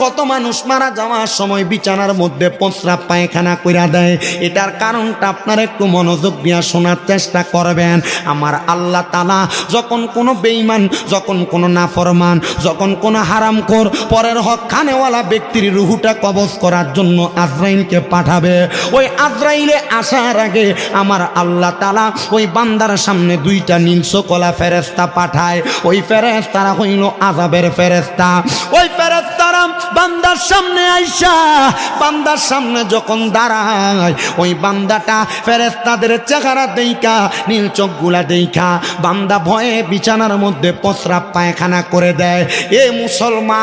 কত মানুষ মারা যাওয়ার সময় বিছানার মধ্যে প্রস্রাব পায়খানা কইরা দেয়। এটার কারণটা আপনারা একটু মনোযোগ দিয়ে শোনার চেষ্টা করবেন। আমার আল্লাহ তাআলা যখন কোনো বেঈমান, যখন কোনো নাফরমান, যখন কোনো হারামখোর পরের হক খানেওয়ালা ব্যক্তির রুহুটা কবজ করার জন্য আজরাইলকে পাঠাবে, ওই আজরাইলে আসার আগে আমার আল্লাহ তাআলা ওই বান্দার সামনে দুইটা নীলচকলা ফেরেশতা পাঠায়। ওই ফেরেশতারা হইল আযাবের ফেরেশতা। ওই ফেরেশতারা বান্দার সামনে আইসা বান্দার সামনে যখন দাঁড়ায়, ওই বান্দাটা ফেরেশতাদের চেহারা দেইখা, নীল চোখগুলা দেইখা বান্দা ভয়ে বিছানার মধ্যে প্রস্রাব পায়খানা করে দেয়। এ মুসলমান,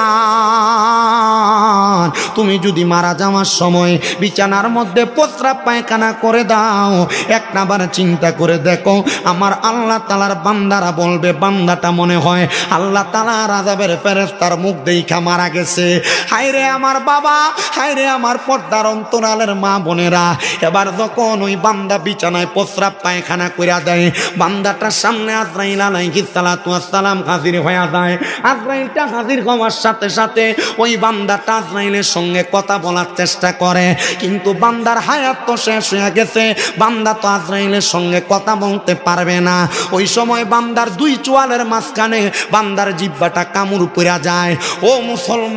তুমি যদি মারা যাওয়ার সময় বিছানার মধ্যে প্রস্রাব পায়খানা করে দাও, একটাবার চিন্তা করে দেখো, আমার আল্লাহ তাআলার বান্দারা বলবে বান্দাটা মনে হয় আল্লাহ তাআলার আযাবের ফেরেশতার মুখ দেইখা মারা গেছে। হায়রে আমার বাবা, হায়রে আমার পর্দার অন্তরালের মা বোনেরা, এবার যখন ওই বান্দা বিছানায় প্রস্রাব পায়খানা কইরা দেয়, বান্দাটার সামনে আজরাইল আলাইহিস সালাতু ওয়াস সালাম হাজির হয়ে যায়। আজরাইলটা হাজির হওয়ার সাথে সাথে ওই বান্দাটা আজরাইলের সঙ্গে কথা বলার চেষ্টা করে, কিন্তু বান্দার হায়াত তো শেষ হয়ে গেছে, বান্দা তো আজরাইলের সঙ্গে কথা বলতে পারবে না। ওই সময় বান্দার দুই চোয়ালের মাঝখানে বান্দার জিহ্বাটা কামড় পড়া যায়। ও মুসলমান,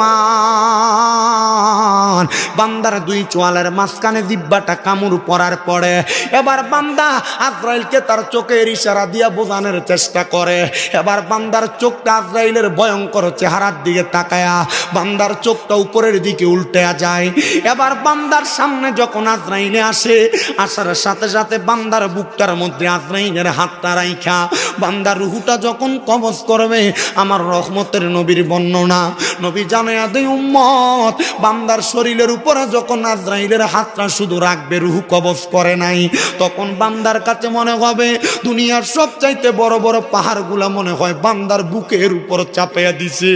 বান্দার দুই চোয়ালের মাঝখানে জিহ্বাটা কামড় পড়ার পরে এবার বান্দা আজরাইলকে তার চোখের ইশারা দিয়া বোঝানোর চেষ্টা করে। এবার বান্দার চোখটা আজরাইলের ভয়ঙ্কর চেহারার দিকে তাকায়া বান্দার চোখটা উপরের দিকে উল্টে যায়। এবার বান্দার সামনে যখন আজরাইলে আসে, আসার সাথে সাথে বান্দার বুকটার মধ্যে আজরাইলের হাতটা রাইখা বান্দার রুহুটা যখন কবজ করবে, আমার রহমতের নবীর বর্ণনা, নবী জানায়া দেয় উম্মত, বান্দার শরীরের উপরে যখন আজরাইলের হাতটা শুধু রাখবে, রুহু কবজ করে নাই, তখন বান্দার কাছে মনে হবে দুনিয়ার সবচাইতে বড় বড় পাহাড়গুলা মনে হয় বান্দার বুকের উপর চাপাইয়া দিছে।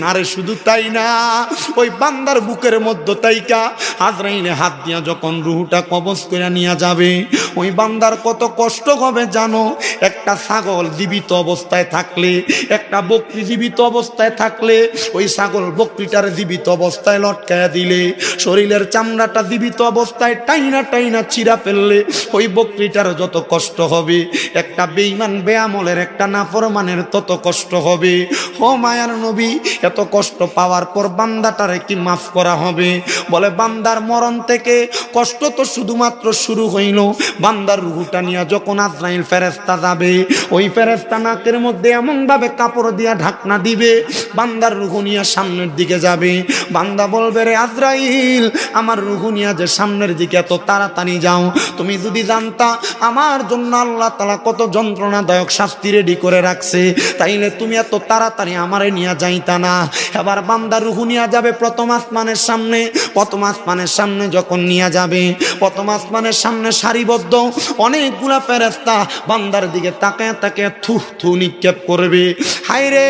না রে, শুধু তাই না, ওই বান্দার বুকের মধ্যে তাইকা আজরাইলে হাত দিয়া যখন রুহুটা কবজ করে নিয়ে যাবে, ওই বান্দার কত কষ্ট হবে জানো? একটা ছাগল জীবিত অবস্থায় থাকলে, একটা বকরি জীবিত অবস্থায় থাকলে, ওই ছাগল বকরিটার জীবিত অবস্থায় লটকায়া দিলে, শরীরের চামড়াটা জীবিত অবস্থায় টাইনা টাইনা চিরা ফেললে ওই বকরিটার যত কষ্ট হবে, একটা বেঈমান বেআমলের একটা নাফরমানের তত কষ্ট হবে। ও মায়ার নবী, এত কষ্ট পাওয়ার পর বান্দাটারে কি মাফ করা হবে? বলে বান্দার মরণ থেকে কষ্ট তো শুধুমাত্র শুরু হইল, বান্দার রুহুটা নিয়ে যখন আজরাইল ফেরেশতা যাবে, ওই ফেরেশতা নাকের মধ্যে এমন ভাবে কাপড় দিয়া ঢাকনা দিবে, বান্দার রুহু নিয়ে সামনের দিকে যাবে। বান্দা বলবে, রে আজরাইল, আমার রুহু নিয়ে যে সামনের দিকে এত তাড়াতাড়ি যাও, তুমি যদি জানতা আমার জন্য আল্লাহ তাআলা কত যন্ত্রণাদায়ক শাস্তি রেডি করে রাখছে, তাইলে তুমি এত তাড়াতাড়ি আমারে নিয়ে যাইতা না। এবার বান্দা রুহু নিয়ে যাবে প্রথম আসমানের সামনে। প্রথম আসমানের সামনে যখন নিয়ে যাবে, প্রথম আসমানের সামনে সারিবদ্ধ অনেকগুলা ফেরেশতা বান্দার দিকে তাকায় তাকায় থু থু নিক্ষেপ করবে। হায় রে,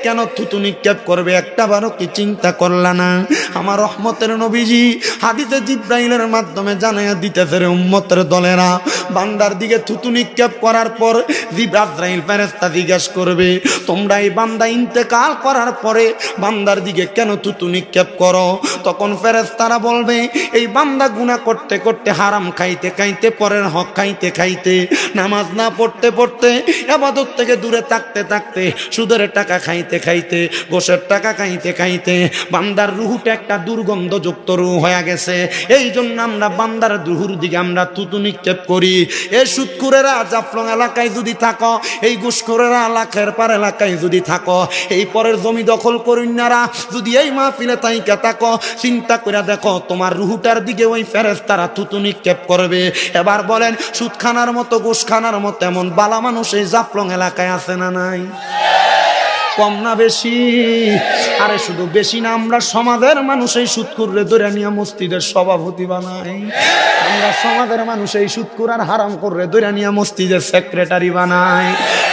কেন থুতু নিক্ষেপ করবে? একটাবারও কি চিন্তা করলা না? আমার রহমতের নবীজি হাদিসে জিব্রাইলের মাধ্যমে জানাইয়া দিতেছে, রে উম্মতের দলেরা, বান্দার দিকে থুতু নিক্ষেপ করার পর জিব্রাইল ফেরেশতা জিজ্ঞাসা করবে, তোমরা এই বান্দা ইন্তেকাল করার পরে বান্দার দিকে কেন থুতু নিক্ষেপ করো? তখন ফেরেশতারা বলবে, এই বান্দা গুনাহ করতে করতে, হারাম খাইতে খাইতে, পরের হক খাইতে খাইতে, নামাজ না পড়তে পড়তে, ইবাদত থেকে দূরে থাকতে থাকতে, সুদের টাকা খাইতে খাইতে, গোশের টাকা খাইতে খাইতে বান্দার রুহুটা একটা দুর্গন্ধযুক্ত রুহ হয়ে গেছে। এই জন্য আমরা বান্দার রুহুর দিকে আমরা থুতু নিক্ষেপ করি। এই সুদখোরেরা জাফলং এলাকায় যদি থাকো, এই ঘুষখোরেরা লাখের পার এলাকায় যদি থাকো, এই পরের জমি দখল করিনারা যদি এই মাহফিলে তাইকা থাকো, চিন্তা করে দেখো তোমার রুহুটার দিকে ওই ফেরেশতারা থুতু নিক্ষেপ করবে। এবার বলেন, সুদখানার মতো ঘুষখানার মতো এমন বালা মানুষ এই জাফলং এলাকায় আছে না নাই? কম না বেশি? আরে শুধু বেশি না, আমরা সমাজের মানুষ এই সুদখোররে ধরে নিয়ে মসজিদের সভাপতি বানাই, আমরা সমাজের মানুষ এই সুদখোর আর হারামখোররে ধরে নিয়ে মসজিদের সেক্রেটারি বানাই।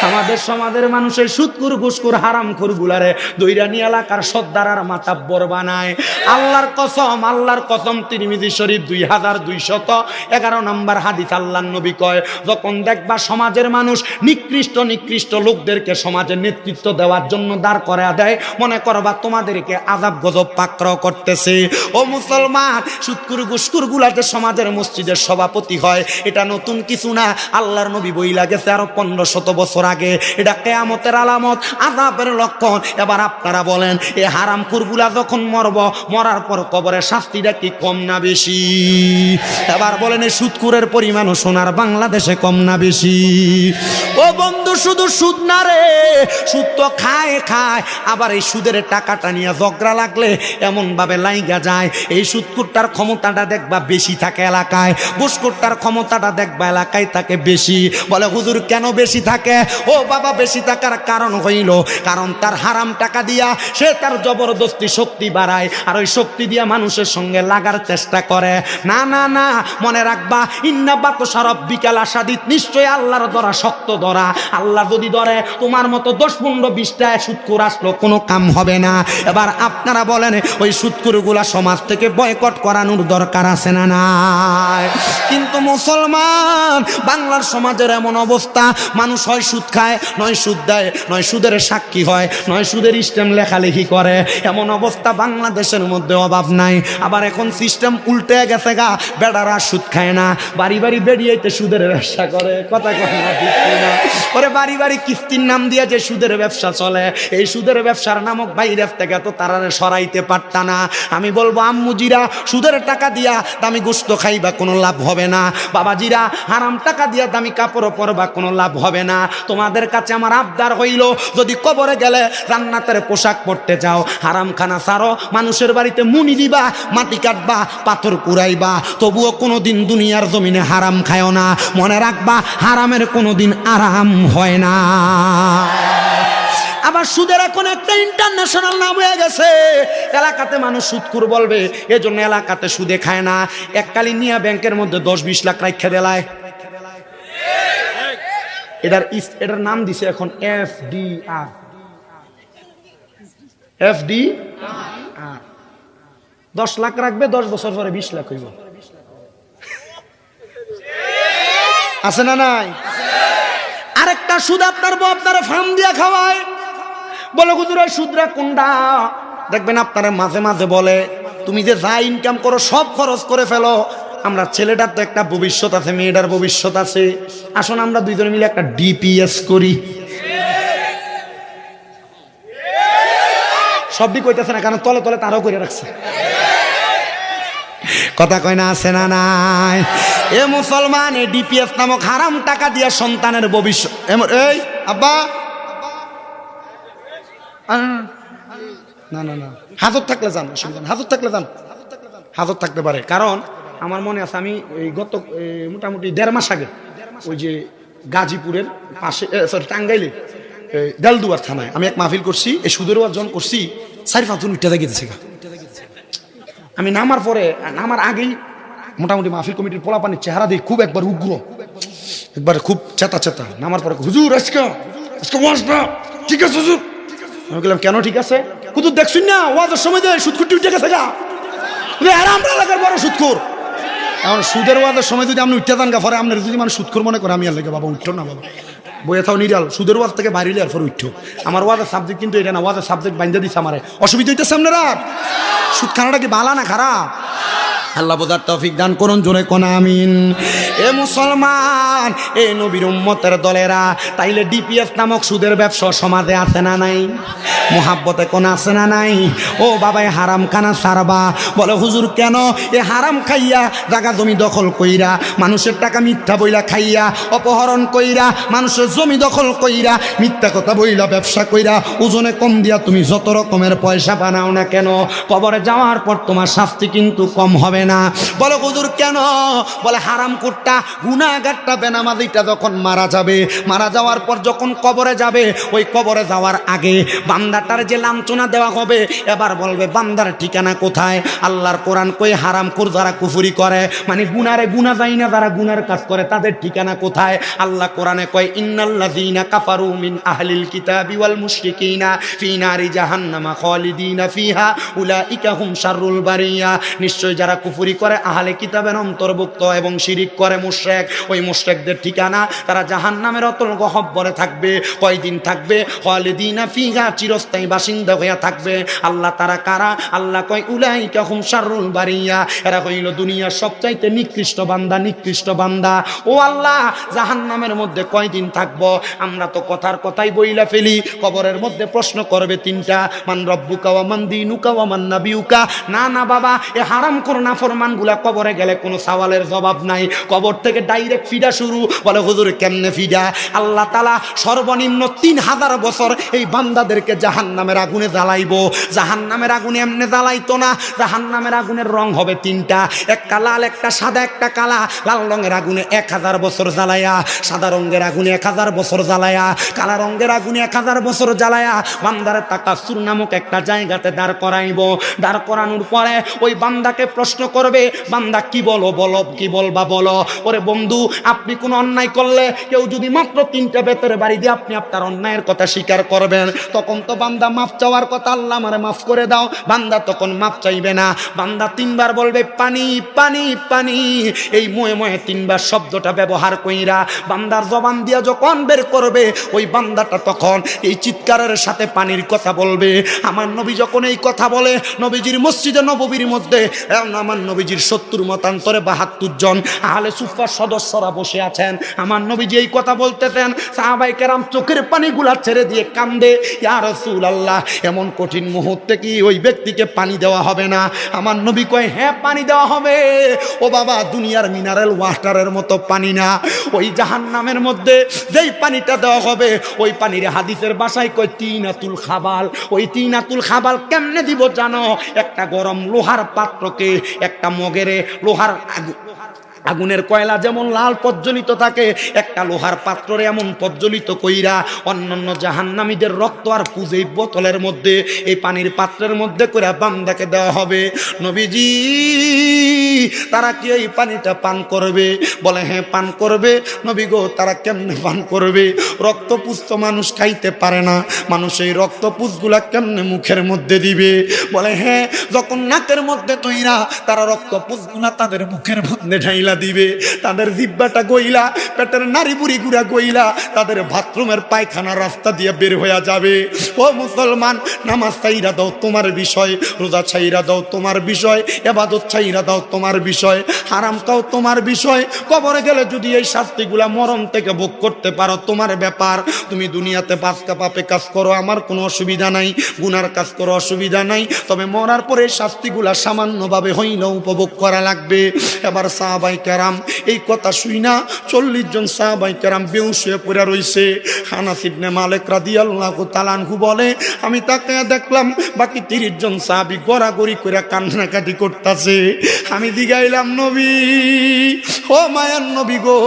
আমাদের সমাজের মানুষের সুদকুর ঘুষকুর হারামখোর গুলারে দৈরানি এলাকার সর্দার আর মাতাব্বর বানায়। আল্লাহর কসম তিরমিজি শরীফ 2211 নম্বর হাদিস আল্লাহর নবী কয়, যখন দেখবা সমাজের মানুষ নিকৃষ্ট লোকদেরকে সমাজের নেতৃত্ব দেওয়ার জন্য দাঁড় করায়া দেয়, মনে করবা তোমাদেরকে আযাব গজব পাকড়াও করতেছে। ও মুসলমান, সুদকুর ঘুষকুর গুলাতে সমাজের মসজিদের সভাপতি হয়, এটা নতুন কিছু না। আল্লাহর নবী বইলা গেছে আরো 1500 বছর আগে, এটা কিয়ামতের আলামত, আযাবের লক্ষণ। এবার আপনারা বলেন, এই হারামখোর গুলা যখন মরার পর কবরের শাস্তিটা কি কম না বেশি? এবার বলেন, এই সুদকুরের পরিমাণও সোনার বাংলাদেশে কম না বেশি? ও বন্ধু, শুধু সুদ না রে, সুদ তো খায় আবার এই সুদের টাকাটা নিয়ে ঝগড়া লাগলে এমন ভাবে লাইগা যায়। এই সুদকুরটার ক্ষমতাটা দেখবা বেশি থাকে এলাকায়, ঘুষখোরটার ক্ষমতাটা দেখবা এলাকায় থাকে বেশি। বলে হুজুর কেন বেশি থাকে? ও বাবা, বেশি থাকার কারণ হইল, কারণ তার হারাম টাকা দিয়া সে তার জবরদস্তি শক্তি বাড়ায়, আর ওই শক্তি দিয়া মানুষের সঙ্গে লাগার চেষ্টা করে। না, মনে রাখবা, ইন্না বাতশা রাব্বিকা লাশাদীদ, নিশ্চয় আল্লাহর ধরা শক্ত ধরা। আল্লাহ যদি ধরে, তোমার মতো 10-15-20টা সুদকুর আসলো কোনো কাম হবে না। এবার আপনারা বলেন, ওই সুদকুরগুলা সমাজ থেকে বয়কট করানোর দরকার আছে না নাই? কিন্তু মুসলমান, বাংলার সমাজের এমন অবস্থা, মানুষ হয় সুদ খায়, নয় সুদ দেয়, নয় সুদের সাক্ষী হয়, নয় সুদের স্টেম লেখালেখি করে। এমন অবস্থা বাংলাদেশের মধ্যে অভাব নাই। আবার এখন সিস্টেম উল্টে গেছে গা, বেড়ারা সুদ খায় না, বাড়ি বেরিয়েতে সুদের ব্যবসা করে। কথা কথা না, ওরে বাড়ি কিস্তির নাম দিয়ে যে সুদের ব্যবসা চলে, এই সুদের ব্যবসার নামক বাইরের থেকে তো তারা সরাইতে পারত না। আমি বলবো, আম্মুজিরা সুদের টাকা দিয়া দামি গোস্ত খাইবা, কোনো লাভ হবে না। বাবাজিরা হারাম টাকা দিয়া দামি কাপড় পরবা, কোনো লাভ হবে না। তোমাদের কাছে আমার আবদার হইল, যদি কবরে গেলে জান্নাতের পোশাক পরতে যাও, হারাম খানা ছাড়ো, মানুষের বাড়িতে মুনি দিবা, মাটি কাটবা, পাথর কুড়াইবা, তবুও কোনোদিন দুনিয়ার জমিনে হারাম খায়ও না। মনে রাখবা, হারামের কোনোদিন আরাম হয় না। আবার সুদের এখন একটা ইন্টারন্যাশনাল নাম হয়ে গেছে, এলাকাতে মানুষ সুদকুর বলবে, এজন্য এলাকাতে সুদে খায় না। এককালীন নিয়ে ব্যাংকের মধ্যে 10-20 লাখ রাখা দেলায়। এটার নাম দিছে এখন FDR। 10 লাখ রাখবে, 10 বছর পরে 20 লাখ হইব। আছে না নাই? আরেকটা সুদ আপনার বউ আপনারা ফার্ম দিয়া খাওয়ায়, বলে হুজুর ওই সুদরা কোনটা? দেখবেন আপনারা মাঝে মাঝে বলে, তুমি যে যা ইনকাম করো সব খরচ করে ফেলো, আমরা ছেলেটার তো একটা ভবিষ্যৎ আছে, মেয়েটার ভবিষ্যৎ আছে, আসুন আমরা দুইজনে মিলে একটা DPS করি। সবই কইতেছে না, কারণ তলে তলে তারাও করে রাখছে। কথা কয় না, আছে না নাই? এ মুসলমান, এই DPS নামক হারাম টাকা দিয়া সন্তানের ভবিষ্যৎ। এই আব্বা, না, হাজত থাকলে যান, অসুবিধা না, হাজত থাকতে পারে। কারণ আমার মনে আছে, আমি গত মোটামুটি 1.5 মাস আগে ওই যে গাজীপুরের পাশে, টাঙ্গাইলে দেলদুয়ার থানায় আমি এক মাহফিল করছি, এই সুদের অর্জন করছি, 4-5 জন উঠে গেছে। আমি নামার আগেই মোটামুটি মাহফিল কমিটির পোলাপানির চেহারা দিয়ে খুব একবার উগ্র, একবার খুব চেতা। নামার পরে, হুজুর আজকে ঠিক আছে হুজুর। আমি বললাম, কেন ঠিক আছে? হুজুর দেখছুন না, ওয়াজের সময় দেয় সুদকুর উঠে গেছে গা, আমরা লাগার বড় সুদকুর। এখন সুদের ওয়াজের সময় যদি আপনি উঠতে যান গা, পরে আপনার যদি মানে সুদকুর মনে করে, আমি আর লাগে বাবা উঠতো না, বাবা বইয়ে থাও নিরাল, সুদের ওয়াজ থেকে বাইরে আর পরে উঠতো। আমার ওয়াজের সাবজেক্ট কিন্তু এটা না, ওয়াজের সাবজেক্ট বাইন্দা দিচ্ছে আমার। অসুবিধা হইতেছে আপনারা? সুদ খানাটা কি ভালো না খারাপ? আল্লাহ বোঝার তৌফিক দান করুন, জোরে কোন আমিন। এ মুসলমান, এ নবীর উম্মতের দলেরা, তাইলে DPS নামক সুদের ব্যবসা সমাজে আছে না নাই? মোহাব্বতে কোন আছে না নাই? ও বাবাই হারাম খানা সারবা। বলে হুজুর কেন? এ হারাম খাইয়া জায়গা জমি দখল কইরা, মানুষের টাকা মিথ্যা বইলা খাইয়া, অপহরণ কইরা, মানুষের জমি দখল কইরা, মিথ্যা কথা বইলা ব্যবসা কইরা, ওজনে কম দিয়া তুমি যত রকমের পয়সা বানাও না কেন, কবরে যাওয়ার পর তোমার শাস্তি কিন্তু কম হবে না। বলে হুজুর কেন? বলে হারাম কুট্টা পাকা গুনাহগারটা বেনামাজিটা যখন মারা যাবে, মারা যাওয়ার পর যখন কবরে যাবে, ওই কবরে যাওয়ার আগে বান্দাটার যে লাঞ্ছনা দেওয়া হবে, এবার বলবে বান্দার ঠিকানা কোথায়? আল্লাহর কোরআন কই হারামখোর যারা কুফরি করে, মানে গুনারে গুনাহ যায় না, যারা গুনার কাজ করে তাদের ঠিকানা কোথায়? আল্লাহ কোরআনে কয় ইন্নাল্লাযীনা কাফারু মিন আহলিল কিতাবি ওয়াল মুশরিকিনা ফি নারি জাহান্নামা খালিদিনা ফিহা উলাইকা হুম শাররুল বারিয়া। নিশ্চয় যারা কুফরি করে আহলে কিতাবের অন্তর্ভুক্ত এবং শিরিক করে মুশরিক, ওই মুশরিকদের ঠিকানা তারা জাহান্নামের অতল গহ্বরে থাকবে। কয়দিন থাকবে? খালিদিনা ফিহা, চিরস্থায়ী বাসিন্দা হয়ে থাকবে। আল্লাহ তারা কারা? আল্লাহ কয় উলাইকা হুম শাররুল বারিয়া, এরা হইল দুনিয়ার সবচাইতে নিকৃষ্ট বান্দা, নিকৃষ্ট বান্দা। ও আল্লাহ, জাহান্নামের মধ্যে কয়দিন থাকবো? আমরা তো কথার কথাই বইলা ফেলি। কবরের মধ্যে প্রশ্ন করবে তিনটা, মান রব্বুকা ওয়া মান দীনুকা ওয়া মান নাবিয়ুকা। না না বাবা, এ হারামখোর নাফরমানগুলা কবরে গেলে কোনো সওয়ালের জবাব নাই, কবর থেকে ডাইরেক্ট ফিডা শুরু। বলে হুজুর কেমনে ফিডা? আল্লাহ তাআলা সর্বনিম্ন 3000 বছর এই বান্দাদেরকে জাহান্নামের আগুনে জ্বালাইবো। জাহান্নামের আগুনে এমনি জ্বালাইতো না, জাহান্নামের আগুনের রং হবে তিনটা, একটা লাল, একটা সাদা, একটা কালা। লাল রঙের আগুনে 1000 বছর জ্বালায়া, সাদা রঙের আগুনে 1000 বছর জ্বালায়া, কালা রঙের আগুনে 1000 বছর জ্বালায়া বান্দারে তাকাসুর নামক একটা জায়গাতে দাঁড় করাইব। দাঁড় করানোর পরে ওই বান্দাকে প্রশ্ন করবে, বান্দা কি বলো, বলো কি বলবা বলো। ওরে বন্ধু, আপনি কোন অন্যায় করলে কেউ যদি মাত্র 3টা বেতের বাড়ি দিয়ে আপনি আপনার অন্যায়ের কথা স্বীকার করবেন, তখন তো বান্দা মাফ চাওয়ার কথা, আল্লাহ আমারে মাফ করে দাও। বান্দা তখন মাফ চাইবে না, বান্দা 3বার বলবে পানি পানি পানি। এই ময়ে ময়ে 3বার শব্দটা ব্যবহার কইরা বান্দার জবান দিয়া যখন বের করবে, ওই বান্দাটা তখন এই চিৎকারের সাথে পানির কথা বলবে। আমার নবী যখন এই কথা বলে, নবীজির মসজিদে নববীর মধ্যে আমার নবীজির 70 মতান্তরে 72 জন আহলে সুফার সদস্যরা বসে আছেন। আমার নবীজি এই কথা বলতেছেন, সাহাবায়ে কেরাম চোখের পানিগুলা ছেড়ে দিয়ে কান্দে, ইয়া রাসূলুল্লাহ, এমন কঠিন মুহূর্তে কি ওই ব্যক্তিকে পানি দেওয়া হবে না? আমার নবী কয় হ্যাঁ, পানি দেওয়া হবে। ও বাবা, দুনিয়ার মিনারেল ওয়াটারের মতো পানি না, ওই জাহান্নামের মধ্যে যেই পানিটা দেওয়া হবে, ওই পানির হাদিসের ভাষায় কয় তিনাতুল খাবাল। ওই তিনাতুল খাবাল কেমনে দিব জানো? একটা গরম লোহার পাত্রকে, একটা মগেরে লোহার আগুনের কয়লা যেমন লাল প্রজ্বলিত থাকে, একটা লোহার পাত্রে এমন প্রজ্বলিত কইরা অন্যান্য জাহান্নামীদের রক্ত আর পুজে বোতলের মধ্যে, এই পানির পাত্রের মধ্যে করে বান্দাকে দেওয়া হবে। নবীজি, তারা কি এই পানিটা পান করবে? বলে হ্যাঁ পান করবে। নবী গো, তারা কেমনে পান করবে? রক্তপুষ তো মানুষ খাইতে পারে না, মানুষ এই রক্তপুষগুলা কেমনে মুখের মধ্যে দিবে? বলে হ্যাঁ, যখন নাকের মধ্যে তৈরা তারা রক্তপুষগুলা তাদের মুখের মধ্যে ঢাইলা দিবে, তাদের জিহ্বাটা গইলা, পেটের নাড়ি বুড়ি গুড়া গইলা তাদের বাথরুমের পায়খানা রাস্তা দিয়ে বের হয়ে যাবে। ও মুসলমান, নামাজ ছাইরা দাও তোমার বিষয়, রোজা ছাইরা দাও তোমার বিষয়, ইবাদত ছাইরা দাও তোমার বিষয়, হারাম খাও তোমার বিষয়। কবরে গেলে যদি এই শাস্তিগুলা মরণ থেকে ভোগ করতে পারো তোমার ব্যাপার। তুমি দুনিয়াতে বাঁচকা পাপে কাজ করো, আমার কোনো অসুবিধা নাই, গুনার কাজ করো অসুবিধা নাই, তবে মরার পরে এই শাস্তিগুলা সামান্যভাবে হইলেও উপভোগ করা লাগবে। এবার সাহাবায়ে কেরাম এই কথা শুই না 40 জন সাহাবায়ে কেরাম বেহুশ হয়ে পড়ে রইছে। আনাস ইবনে মালিক রাদিয়াল্লাহু তাআলা আনহু বলে, আমি তাকে দেখলাম বাকি 30 জন সাহাবী গড়াগড়ি করে কান্নাকাটি করতেছে। আমি জিগাইলাম, নবী, ও মায়ার নবী গো,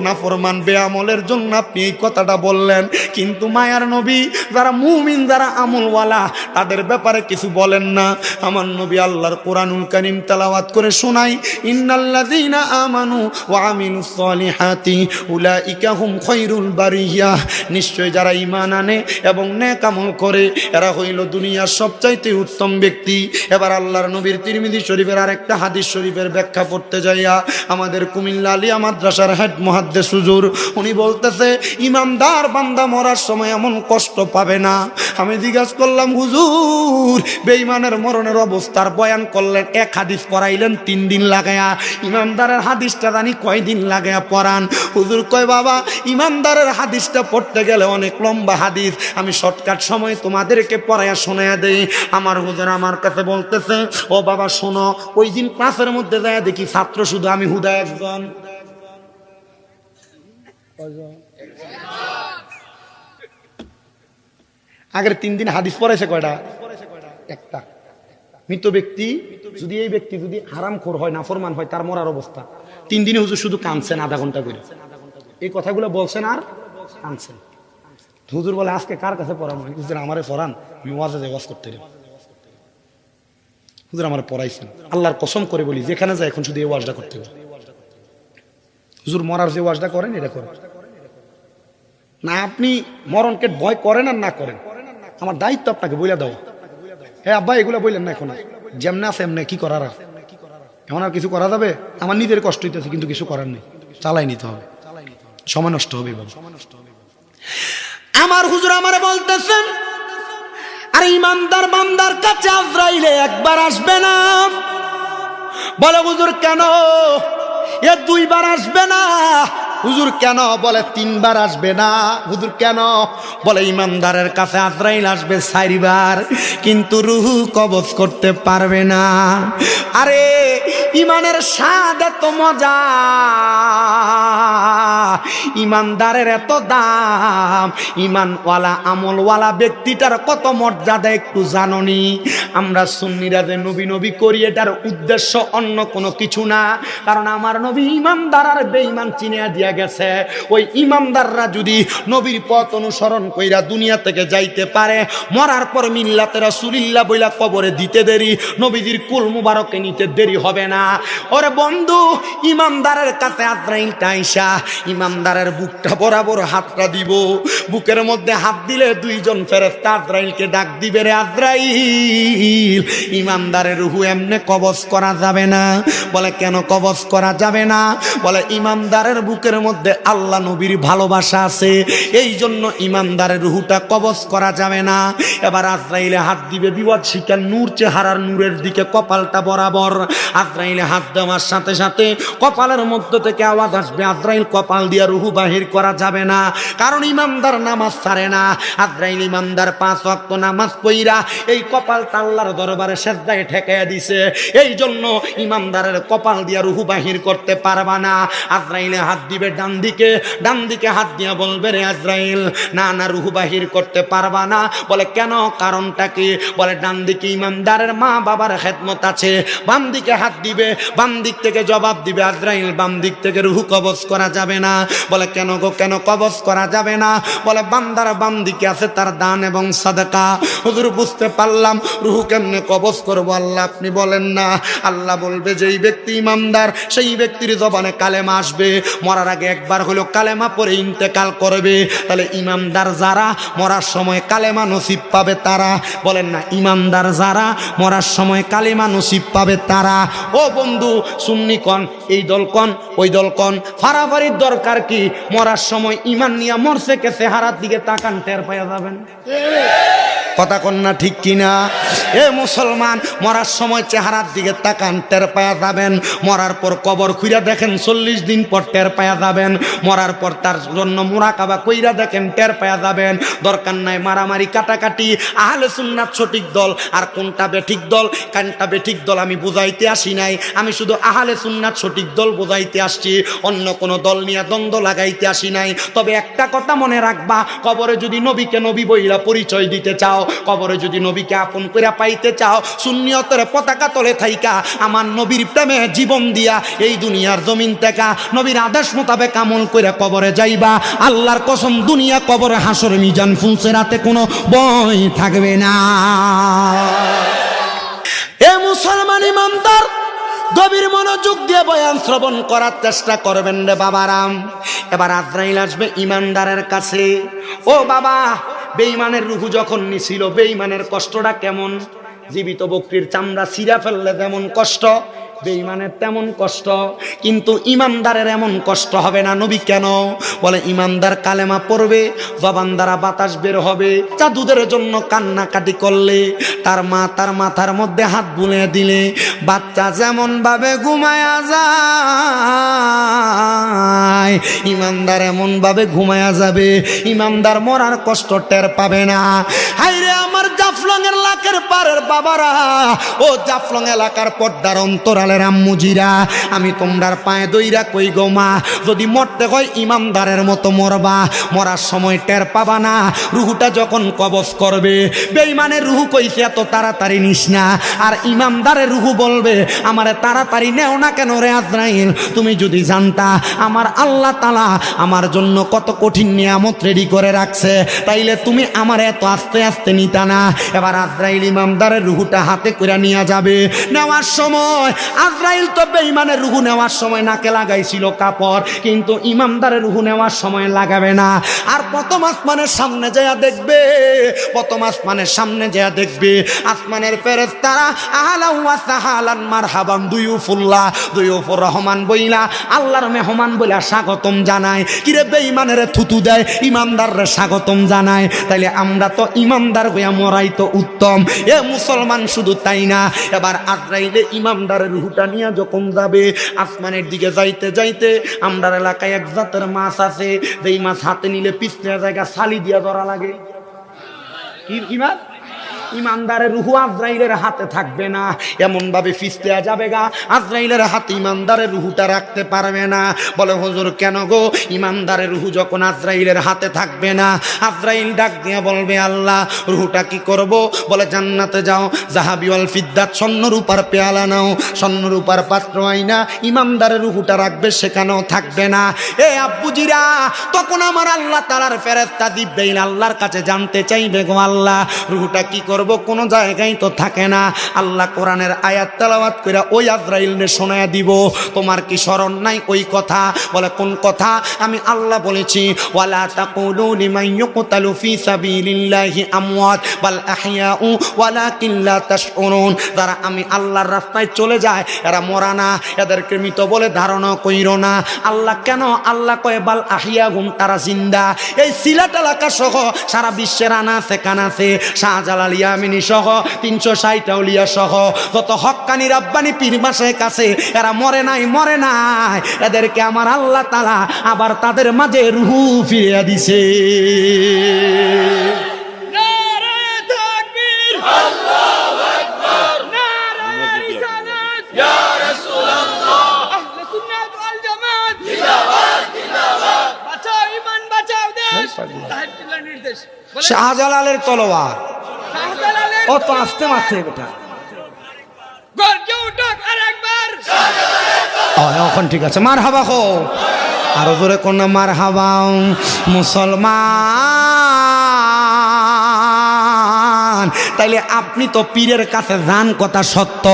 নাফরমান বেআমলের জন্য আপনি এই কথাটা বললেন, কিন্তু মায়ার নবী যারা মুমিন, যারা আমলওয়ালা, তাদের ব্যাপারে কিছু বলেন না। আমার নবী আল্লাহর কোরআনুল কারীম তেলাওয়াত করে শোনাই, ইন্নাল্লাযীনা আমানু ওয়া আমিলুস সালিহাতি উলাইকা হুম খায়রুল বারিয়া। নিশ্চয় যারা ঈমান আনে এবং নেক আমল করে, এরা হইল দুনিয়ার সবচাইতে উত্তম ব্যক্তি। এবার আল্লাহর নবীর তিরমিজি শরীফের আরেকটা হাদিস শরীফের ব্যাখ্যা পড়তে যাইয়া আমাদের কুমিল্লা আলিয়া মাদ্রাসার হেড মুহাদ্দিস হুজুর উনি বলতেছে, ইমানদার বান্দা মরার সময় এমন কষ্ট পাবে না। আমি জিজ্ঞাসা করলাম, হুজুর বেঈমানের মরণের অবস্থার বয়ান করলেন, এক হাদিস পড়াইলেন 3 দিন লাগায়া, ইমানদারের হাদিসটা জানি কয়দিন লাগায়া পড়ান? হুজুর কয়, বাবা ইমানদারের হাদিসটা পড়তে গেলে অনেক লম্বা হাদিস, আমি শর্টকাট সময় তোমাদেরকে পড়াইয়া শোনায়া দেই। আমার হুজুর আমার কাছে বলতেছে, ও বাবা শোনো, ওই দিন ক্লাসের মধ্যে যায় দেখি ছাত্র শুধু আমি হুদা একজন। আগের 3 দিন হাদিস পড়াইছে কয়টা? একটা। মৃত ব্যক্তি যদি এই ব্যক্তি যদি হারামখোর হয়, নাফরমান হয়, তার মরার অবস্থা 3 দিনে হুজুর শুধু কাঁদছেন আধা ঘন্টা করে, এই কথাগুলো বলছেন আর কাঁদছেন। হুজুর বলে আজকে কার কাছে পড়ানো? হুজুর আমারে পড়ান, আমি ওয়াজে ওয়াজ করতে রে। হুজুর আমারে পড়াইছেন, আল্লাহর কসম করে বলি যেখানে যায় এখন শুধু এই ওয়াজটা করতে হবে। হুজুর মরার যে ওয়াজটা করেন এটা করেন না, আপনি মরণকে ভয় করেন আর না করেন, আমার দায়িত্ব আপনাকে বলে দাও। হ্যাঁ আব্বা এগুলো বললেন না, এখন যেমন আছে এমনি কি করার, আর এখন আর কিছু করা যাবে? আমার নিজের কষ্ট হইতেছে কিন্তু কিছু করার নেই, চালাই নিতে হবে, সময় নষ্ট হবে। আমার হুজুর আমারে বলতেছেন, আর ইমানদার বান্দার কাছে আজরাইলে একবার আসবে না। বলে হুজুর কেন? এ 2 বার আসবে না। হুজুর কেন? বলে 3 বার আসবে না। হুজুর কেন? বলে ইমানদারের কাছে আজরাইল আসবে 4 বার, কিন্তু রুহু কবজ করতে পারবে না। আরে ইমানের স্বাদ এত মজা, ইমানদারের এত দাম, ইমানওয়ালা আমলওয়ালা ব্যক্তিটার কত মর্যাদা একটু জাননি? আমরা সুন্নিরা যে নবী নবী করি এটার উদ্দেশ্য অন্য কোনো কিছু না, কারণ আমার নবী ইমানদার আর বেঈমান চিনিয়া দিয়া গেছে। ওই ইমানদাররা যদি নবীর পথ অনুসরণ কইরা দুনিয়া থেকে যাইতে পারে, মরার পর মিল্লাতে রাসূলুল্লাহ বইলা কবরে দিতে দেরি, নবীজির কুল মুবারকে নিতে দেরি হবে না। ওরে বন্ধু, ইমানদারের কাছে আজরাইলটা আইসা ইমানদারের বুকটা বরাবর হাতটা দিব, বুকের মধ্যে হাত দিলে 2 জন ফেরেশতা আজরাইলকে ডাক দিবে, রে আজরাইল ইমানদারের রূহ এমনে কবজ করা যাবে না। বলে কেন কবজ করা যাবে না? বলে ইমানদারের বুকের মধ্যে আল্লাহ নবীর ভালোবাসা আছে, এই জন্য ইমানদারের রূহটা কবজ করা যাবে না। এবার আজরাইলে হাত দিবে, বিপদ শিকার নূর চেহারার নূরের দিকে কপালটা বরাবর। আজরাইলে হাত দেওয়ার সাথে সাথে কপালের মধ্য থেকে আওয়াজ আসবে, আজরাইল কপাল দিয়া রূহ বাহির করা যাবে না, কারণ ইমানদার নামাজ ছাড়ে না। আজরাইল ইমানদার 5 ওয়াক্ত নামাজ পড়া এই কপালটা আল্লাহর দরবারে সিজদায় ঠেকাইয়া দিছে, এই জন্য ইমানদারের কপাল দিয়া রূহ বাহির করতে পারবা না। আজরাইলে হাত দিবে ডান দিকে হাত দিয়া বলবে, রে আজরাইল না না রূহ বাহির করতে পারবা না। বলে কেন? কারণটা কি? বলে ডান দিকে ইমানদারের মা বাবার খেদমত আছে। বাম দিকে হাত দিবে, বাম দিক থেকে জবাব দিবে, আজরাইল বাম দিক থেকে রূহ কবজ করা যাবে না। বলে কেন গো, কেন কবজ করা যাবে না? বলে বান্দার বাম দিকে আছে তার দান এবং সাদাকা। হুজুর বুঝতে পারলাম, রূহ কেমনে কবজ করবো আল্লাহ আপনি বলেন না। আল্লাহ বলবে যেই ব্যক্তি ইমানদার সেই ব্যক্তির জবানে কালেমা আসবে, মরার আগে একবার হলো কালেমা পড়ে ইন্তেকাল করবে। তাহলে ইমানদার যারা মরার সময় কালেমা নসিব পাবে তারা, বলেন না ইমানদার যারা মরার সময় কালেমা নসিব পাবে তারা। ও বন্ধু, সুন্নি কন, এই দল কন, ওই দল কন, ফারাফারির দরকার কি? মরার সময় ইমান নিয়ে মরছে কে চেহারার দিকে তাকান, টের পাইয়া যাবেন। কথা কন না ঠিক কিনা? এ মুসলমান, মরার সময় চেহারার দিকে তাকান, টের পায়া যাবেন। মরার পর কবর খুইরা দেখেন, 40 দিন পর টের পায়া যাবেন। মরার পর তার জন্য মুরাকাবা কইরা দেখেন, টের পায়া যাবেন। দরকার নাই মারামারি কাটাকাটি। আহলে সুন্নাত সঠিক দল আর কোনটা বেঠিক দল, কোনটা বেঠিক দল আমি বুঝাইতে আসি নাই, আমি শুধু আহলে সুন্নাত সঠিক দল বুঝাইতে আসছি, অন্য কোন দল নিয়ে দ্বন্দ্ব লাগাইতে আসি নাই। তবে একটা কথা মনে রাখবা, কবরে যদি নবীকে নবী বইলা পরিচয় দিতে চাও, কবরে যদি নবীকে আপন করে পাইতে চাও, সুন্নিয়তের পতাকা তলে থাইকা আমার নবীর প্রেমে জীবন দিয়া এই দুনিয়ার জমিন থেকে নবীর আদেশ মোতাবেক আমল করে কবরে যাইবা। আল্লাহর কসম, দুনিয়া কবরে হাসর মিজান ফুলছে, রাতে কোনো ভয় থাকবে না। এ মুসলমান ইমানদার, গভীর মনোযোগ দিয়ে বয়ান শ্রবণ করার চেষ্টা করবেন রে বাবারাম। এবার আজরাইল আসবে ইমানদারের কাছে। ও বাবা, বেঈমানের রূহ যখন নিছিল, বেঈমানের কষ্টটা কেমন? জীবিত বকরির চামড়া ছিঁড়া ফেললে যেমন কষ্ট, বেঈমানের তেমন কষ্ট, কিন্তু ইমানদারের এমন কষ্ট হবে না। নবী কেন? বলে ইমানদার কালেমা পড়বে, জবান দ্বারা বাতাস বের হবে, দুধের জন্য কান্নাকাটি করলে, তার মা তার মাথার মধ্যে হাত বুলিয়ে দিলে, বাচ্চা যেমন ভাবে ঘুমায়া যায়, ইমানদার এমন ভাবে ঘুমায়া যাবে, ইমানদার মরার কষ্ট টের পাবে না। হাইরে আমার জাফলং এর লাখের পারের বাবারা, ও জাফলং এলাকার পর্দার অন্তরাল আলের আম্মুজিরা, আমি তোমরার পায়ে দইরা কই গো মা, যদি মরতে হয় ইমানদারের মতো মরবা, মরার সময় টের পাবা না। রুহুটা যখন কবজ করবে, বেঈমানের রুহু কইছে এত তাড়াতাড়ি নিস না, আর ইমানদারের রুহু বলবে আমারে তাড়াতাড়ি নেও না কেন রে আজরাইল, তুমি যদি জানতা আমার আল্লাহ তাআলা আমার জন্য কত কঠিন নিয়ামত রেডি করে রাখছে, তাইলে তুমি আমার এত আস্তে আস্তে নিতা না। এবার আজরাইল ইমানদারের রুহুটা হাতে করে নিয়ে যাবে। নেওয়ার সময় আজরাইল তো বেঈমানের রুহু নেওয়ার সময় নাকে লাগাইছিল কাপড়, কিন্তু ইমানদারের রুহু নেওয়ার সময় লাগাবে না। আর প্রথম আসমানের সামনে যায়া দেখবে, প্রথম আসমানের সামনে যায়া দেখবে আসমানের ফেরেশতারা আহলা ওয়া সাহালান মারহাবান দুয়ুফুল্লাহ, দুয়ুফুর রহমান বইলা আল্লাহর মেহমান বইলা স্বাগতম জানায়। কিরে বেঈমানের থুতু দেয়, ইমানদাররে স্বাগতম জানায়। তাইলে আমরা তো ইমানদার হইয়া মরাই তো উত্তম। এ মুসলমান শুধু তাই না, এবার আজরাইলে ইমানদারের রুহুটা নিয়ে যখন যাবে, আসমানের দিকে যাইতে যাইতে আমরার এলাকায় এক জাতের মাছ আছে, যেই মাছ হাতে নিলে পিছনে জায়গা ছালি দিয়া ধরা লাগে। কি মাছ? ইমানদারের রুহু আজরাইলের হাতে থাকবে না, এমন ভাবে ফিসতে যাবে গা, আজরাইলের হাতে ইমানদারের রুহুটা রাখতে পারবে না। বলে হুজুর কেন গো? ইমানদারের রুহু যখন আজরাইলের হাতে থাকবে না, আজরাইল ডাক দিয়ে বলবে আল্লাহ রুহুটা কি করব? বলে জান্নাতে যাও, যাহাবি ওয়াল ফিদ্দাত, স্বর্ণরূপার পেয়ালা নাও, স্বর্ণরূপার পাত্র আইনা ইমানদারের রুহুটা রাখবে, সেখানেও থাকবে না। এ আব্বুজিরা, তখন আমার আল্লাহ তাআলার ফেরেশতা জিবরাইল আল্লাহর কাছে জানতে চাইবে গো আল্লাহ রুহুটা কি করব? কোন জায়গায় তো থাকে না। আল্লাহ কোরআনের আয়াত তেলাওয়াত কইরা ওই আজরাইলকে শোনায়া দিব, তোমার কি স্মরণ নাই ওই কথা? বলে কোন কথা? আমি আল্লাহ বলেছি ওয়ালা তাকুলু লিমান ইউকতালু ফি সাবিলিল্লাহি আমওয়াত বাল আহইয়াউ ওয়ালাকিন লা তাশউরুন। যারা আমি আল্লাহর রাস্তায় চলে যায় এরা মরা না, এদেরকে মৃত বলে ধারণা কইরো না। আল্লাহ কেন? আল্লাহ কয় বাল আহইয়াহুম, তারা জিন্দা। এই সিলেট এলাকা সহ সারা বিশ্বের আনাচে কানাচে শাহজালাল ইয়ামিনী সহ 360 আউলিয়া সহ যত হক্কানি রাব্বানি পীর মাসের কাছে এরা মরে নাই, মরে নাই। এদেরকে আমার আল্লাহ তাআলা আবার তাদের মাঝে রূহ ফিরিয়ে দিছে। নারে তাকবীর, আল্লাহু আকবার, নারে রিসালাত, ইয়া রাসূলুল্লাহ, আহলে সুন্নাত ওয়াল জামাত, জিন্দাবাদ জিন্দাবাদ, বাঁচাও ঈমান, বাঁচাও দেশ। সাহেবুল্লাহ নির্দেশ, শাহজালালের তলোয়ার শাহজালালের ও তো আসতে মারতে বেটা গর্জে উঠুক আরেকবার এখন ঠিক আছে, মার হাবা হো, আরো জোরে কোন মার হাবা। মুসলমান, তাইলে আপনি তো পীরের কাছে যান কথা সত্য,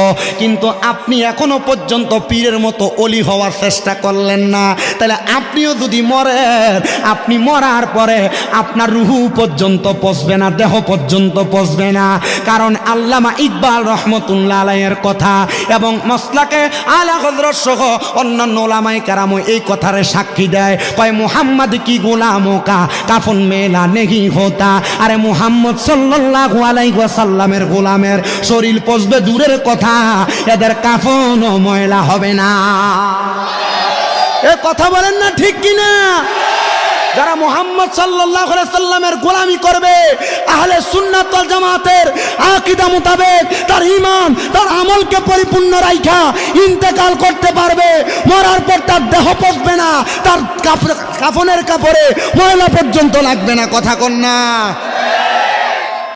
কিন্তু আপনি এখনো পর্যন্ত পীরের মতো অলি হওয়ার চেষ্টা করলেন না। তাহলে আপনিও যদি মরেন, আপনি মরার পরে আপনার রুহু পর্যন্ত পৌঁছবে না, দেহ পর্যন্ত পৌঁছবে না। কারণ আল্লামা ইকবাল রহমতুল্লাহ আলাইহির কথা এবং মসলাকে আলা হযরত সহ অন্যান্য ওলামায়ে কেরাম এই কথারে সাক্ষী দেয়। কয় মুহাম্মদ কি গোলামো কা কাফন মেলা নেহি হোতা। আরে মুহাম্মদ সাল্লাল্লাহু আলাইহি ওয়াসাল্লামের গোলামের শরীর পচবে দূরের কথা, এদের কাফনও ময়লা হবে না। এ কথা বলেন না ঠিক কিনা? যারা মুহাম্মদ সাল্লাল্লাহু আলাইহি সাল্লামের গোলামি করবে, আহলে সুন্নাত ওয়াল জামাতের আকীদা মোতাবেক তার ঈমান, তার আমলকে পরিপূর্ণ রাইখা ইন্তেকাল করতে পারবে, মরার পর তার দেহ পচবে না, তার কাফনের কাপড়ে ময়লা পর্যন্ত লাগবে না। কথা কন না?